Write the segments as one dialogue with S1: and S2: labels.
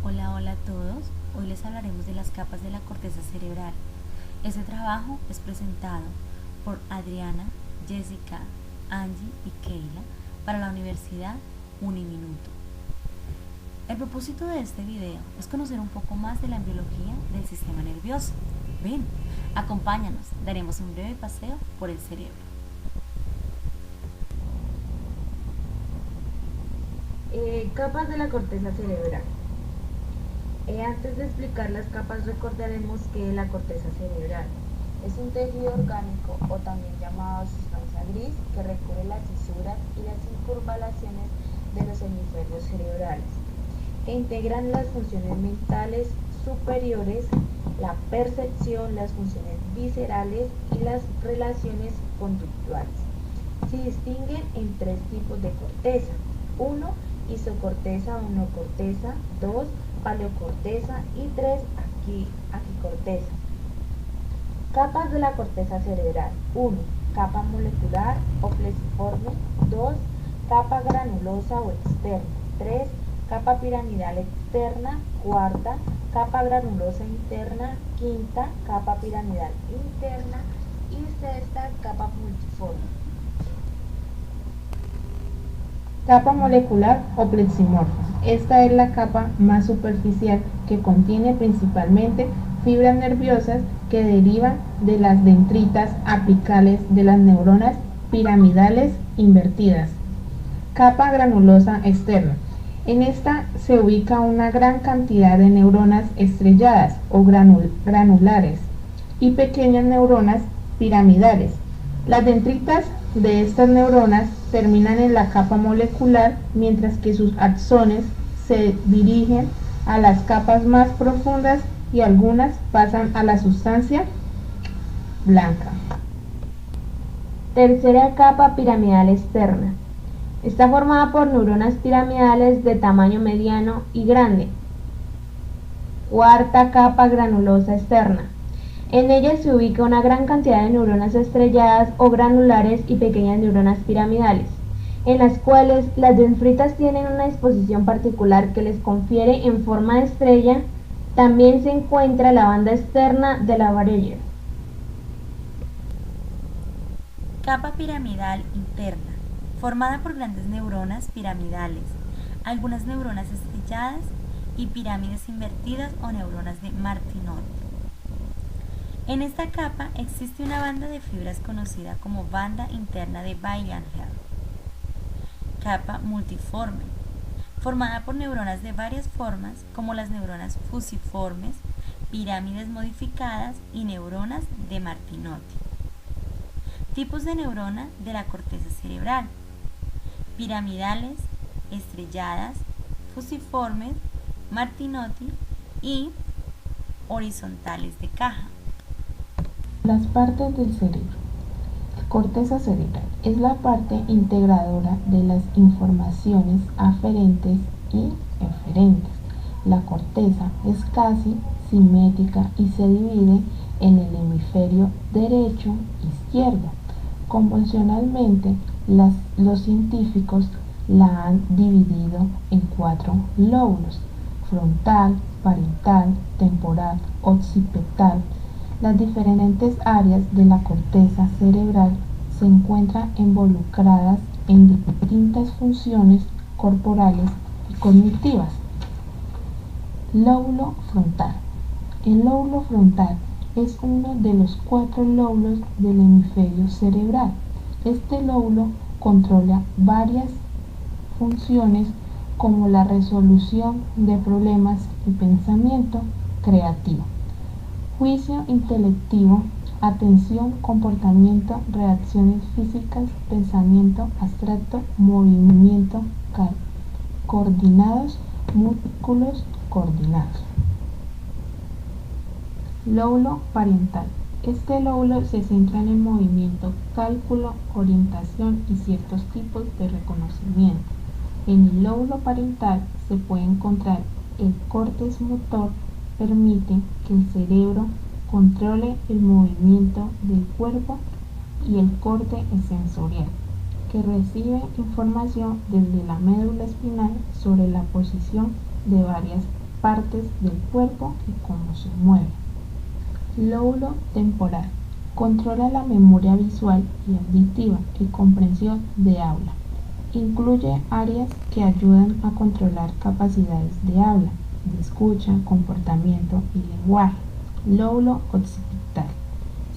S1: Hola, hola a todos. Hoy les hablaremos de las capas de la corteza cerebral. Este trabajo es presentado por Adriana, Jessica, Angie y Keila para la Universidad Uniminuto. El propósito de este video es conocer un poco más de la biología del sistema nervioso. Ven, acompáñanos, daremos un breve paseo por el cerebro.
S2: Capas de la corteza cerebral. Antes de explicar las capas, recordaremos que la corteza cerebral es un tejido orgánico o también llamado sustancia gris que recubre las fisuras y las incurvaciones de los hemisferios cerebrales, que integran las funciones mentales superiores, la percepción, las funciones viscerales y las relaciones conductuales. Se distinguen en tres tipos de corteza: 1. Isocorteza o neocorteza, 2. Paleocorteza y 3. Aquicorteza. Capas de la corteza cerebral: 1. Capa molecular o plexiforme, 2. Capa granulosa o externa, 3. Capa piramidal externa, 4. Capa granulosa interna, 5. Capa piramidal interna y 6. Capa multiforme.
S3: Capa molecular o pleximorfa. Esta es la capa más superficial que contiene principalmente fibras nerviosas que derivan de las dendritas apicales de las neuronas piramidales invertidas. Capa granulosa externa. En esta se ubica una gran cantidad de neuronas estrelladas o granulares y pequeñas neuronas piramidales. Las dendritas de estas neuronas terminan en la capa molecular, mientras que sus axones se dirigen a las capas más profundas y algunas pasan a la sustancia blanca.
S2: Tercera capa piramidal externa. Está formada por neuronas piramidales de tamaño mediano y grande. Cuarta capa granulosa externa. En ella se ubica una gran cantidad de neuronas estrelladas o granulares y pequeñas neuronas piramidales, en las cuales las dendritas tienen una disposición particular que les confiere en forma de estrella. También se encuentra la banda externa de la Barrier.
S1: Capa piramidal interna, formada por grandes neuronas piramidales, algunas neuronas estrelladas y pirámides invertidas o neuronas de Martinotti. En esta capa existe una banda de fibras conocida como banda interna de Bayern-Hell. Capa multiforme, formada por neuronas de varias formas como las neuronas fusiformes, pirámides modificadas y neuronas de Martinotti. Tipos de neurona de la corteza cerebral: piramidales, estrelladas, fusiformes, Martinotti y horizontales de caja.
S3: Las partes del cerebro. La corteza cerebral es la parte integradora de las informaciones aferentes y eferentes. La corteza es casi simétrica y se divide en el hemisferio derecho e izquierdo. Convencionalmente, los científicos la han dividido en 4 lóbulos: frontal, parietal, temporal, occipital. Las diferentes áreas de la corteza cerebral se encuentran involucradas en distintas funciones corporales y cognitivas. Lóbulo frontal. El lóbulo frontal es uno de los 4 lóbulos del hemisferio cerebral. Este lóbulo controla varias funciones como la resolución de problemas y pensamiento creativo, juicio intelectivo, atención, comportamiento, reacciones físicas, pensamiento abstracto, movimiento coordinados, músculos coordinados. Lóbulo parietal. Este lóbulo se centra en el movimiento, cálculo, orientación y ciertos tipos de reconocimiento. En el lóbulo parietal se puede encontrar el córtex motor. Permite que el cerebro controle el movimiento del cuerpo, y el córtex sensorial, que recibe información desde la médula espinal sobre la posición de varias partes del cuerpo y cómo se mueven. Lóbulo temporal. Controla la memoria visual y auditiva y comprensión de habla. Incluye áreas que ayudan a controlar capacidades de habla, de escucha, comportamiento y lenguaje. Lóbulo occipital.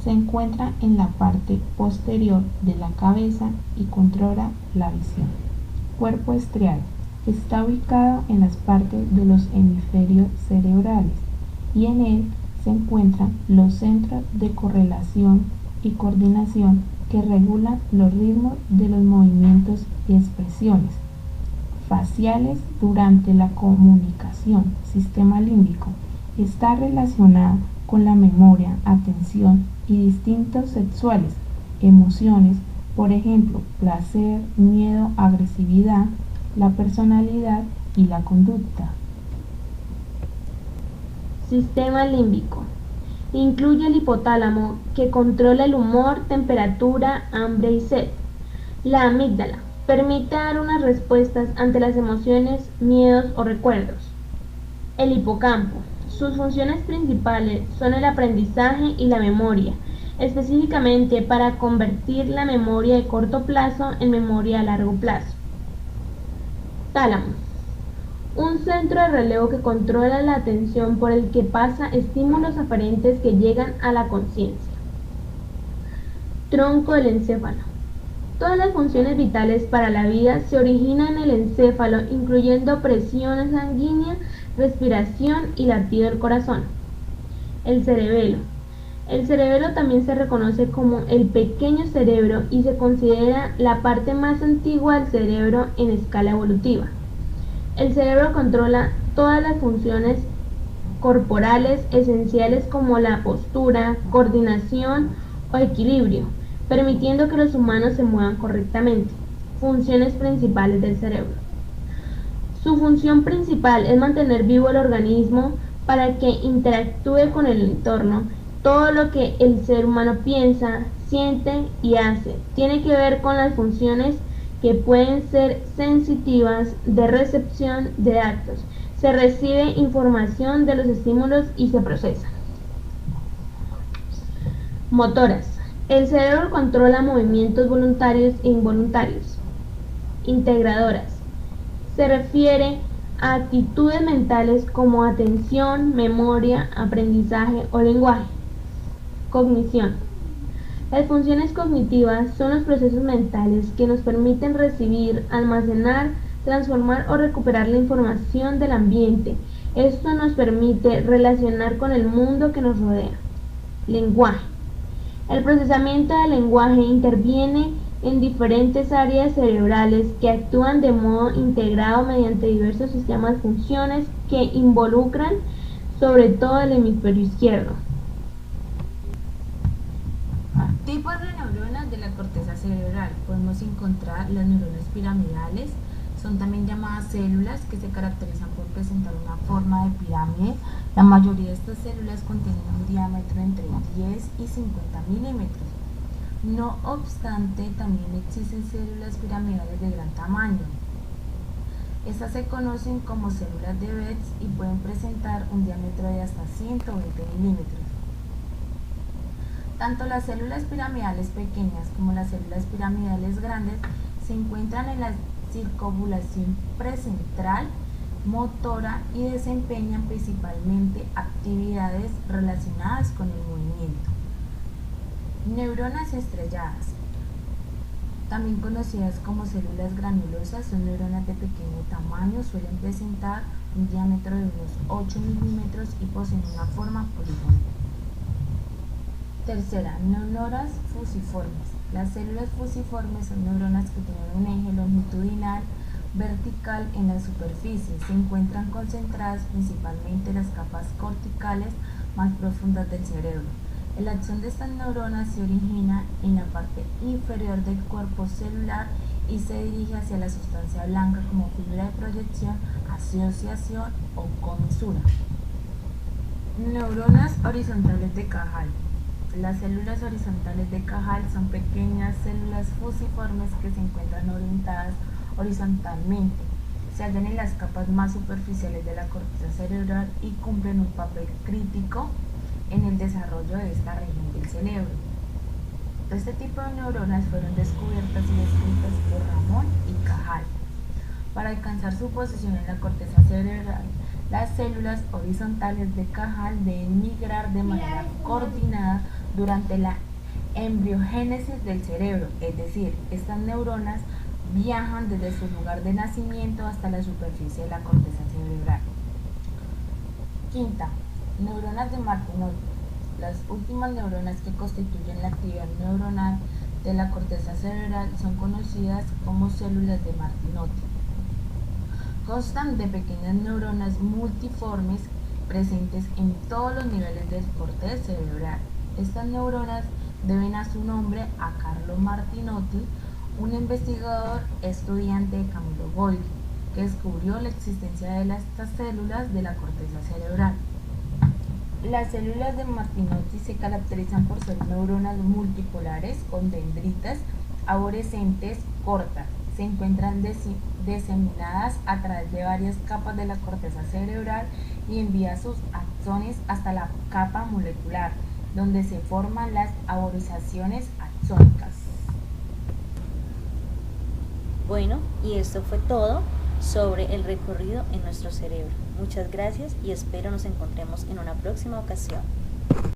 S3: Se encuentra en la parte posterior de la cabeza y controla la visión. Cuerpo estriado. Está ubicado en las partes de los hemisferios cerebrales y en él se encuentran los centros de correlación y coordinación que regulan los ritmos de los movimientos y expresiones faciales durante la comunicación. Sistema límbico. Está relacionado con la memoria, atención y instintos sexuales, emociones, por ejemplo, placer, miedo, agresividad, la personalidad y la conducta.
S4: Sistema límbico. Incluye el hipotálamo, que controla el humor, temperatura, hambre y sed. La amígdala. Permite dar unas respuestas ante las emociones, miedos o recuerdos. El hipocampo. Sus funciones principales son el aprendizaje y la memoria, específicamente para convertir la memoria de corto plazo en memoria a largo plazo. Tálamo. Un centro de relevo que controla la atención por el que pasa estímulos aferentes que llegan a la conciencia. Tronco del encéfalo. Todas las funciones vitales para la vida se originan en el encéfalo, incluyendo presión sanguínea, respiración y latido del corazón. El cerebelo. El cerebelo también se reconoce como el pequeño cerebro y se considera la parte más antigua del cerebro en escala evolutiva. El cerebro controla todas las funciones corporales esenciales como la postura, coordinación o equilibrio, permitiendo que los humanos se muevan correctamente. Funciones principales del cerebro. Su función principal es mantener vivo el organismo para que interactúe con el entorno. Todo lo que el ser humano piensa, siente y hace tiene que ver con las funciones que pueden ser sensitivas de recepción de datos. Se recibe información de los estímulos y se procesa. Motoras. El cerebro controla movimientos voluntarios e involuntarios. Integradoras. Se refiere a actitudes mentales como atención, memoria, aprendizaje o lenguaje. Cognición. Las funciones cognitivas son los procesos mentales que nos permiten recibir, almacenar, transformar o recuperar la información del ambiente. Esto nos permite relacionar con el mundo que nos rodea. Lenguaje. El procesamiento del lenguaje interviene en diferentes áreas cerebrales que actúan de modo integrado mediante diversos sistemas de funciones que involucran sobre todo el hemisferio izquierdo.
S2: Tipos de neuronas de la corteza cerebral. Podemos encontrar las neuronas piramidales, son también llamadas células, que se caracterizan por presentar una forma de pirámide. La mayoría de estas células contienen un diámetro entre 10 y 50 milímetros. No obstante, también existen células piramidales de gran tamaño. Estas se conocen como células de Betz y pueden presentar un diámetro de hasta 120 milímetros. Tanto las células piramidales pequeñas como las células piramidales grandes se encuentran en la circunvalación precentral motora y desempeñan principalmente actividades relacionadas con el movimiento. Neuronas estrelladas, también conocidas como células granulosas, son neuronas de pequeño tamaño, suelen presentar un diámetro de unos 8 milímetros y poseen una forma poligonal. Tercera, neuronas fusiformes. Las células fusiformes son neuronas que tienen un eje longitudinal vertical en la superficie. Se encuentran concentradas principalmente en las capas corticales más profundas del cerebro. La acción de estas neuronas se origina en la parte inferior del cuerpo celular y se dirige hacia la sustancia blanca como fibra de proyección, asociación o comisura. Neuronas horizontales de Cajal. Las células horizontales de Cajal son pequeñas células fusiformes que se encuentran orientadas horizontalmente. se hallan en las capas más superficiales de la corteza cerebral y cumplen un papel crítico en el desarrollo de esta región del cerebro. Este tipo de neuronas fueron descubiertas y descritas por Ramón y Cajal. Para alcanzar su posición en la corteza cerebral, las células horizontales de Cajal deben migrar de manera coordinada durante la embriogénesis del cerebro, es decir, estas neuronas viajan desde su lugar de nacimiento hasta la superficie de la corteza cerebral. Quinta, neuronas de Martinotti. Las últimas neuronas que constituyen la actividad neuronal de la corteza cerebral son conocidas como células de Martinotti. Constan de pequeñas neuronas multiformes presentes en todos los niveles del córtex cerebral. Estas neuronas deben a su nombre a Carlo Martinotti, un investigador estudiante de Camillo Golgi, que descubrió la existencia de estas células de la corteza cerebral. Las células de Martinotti se caracterizan por ser neuronas multipolares con dendritas arborescentes cortas. Se encuentran diseminadas a través de varias capas de la corteza cerebral y envían sus axones hasta la capa molecular, donde se forman las arborizaciones axónicas.
S1: Bueno, y esto fue todo sobre el recorrido en nuestro cerebro. Muchas gracias y espero nos encontremos en una próxima ocasión.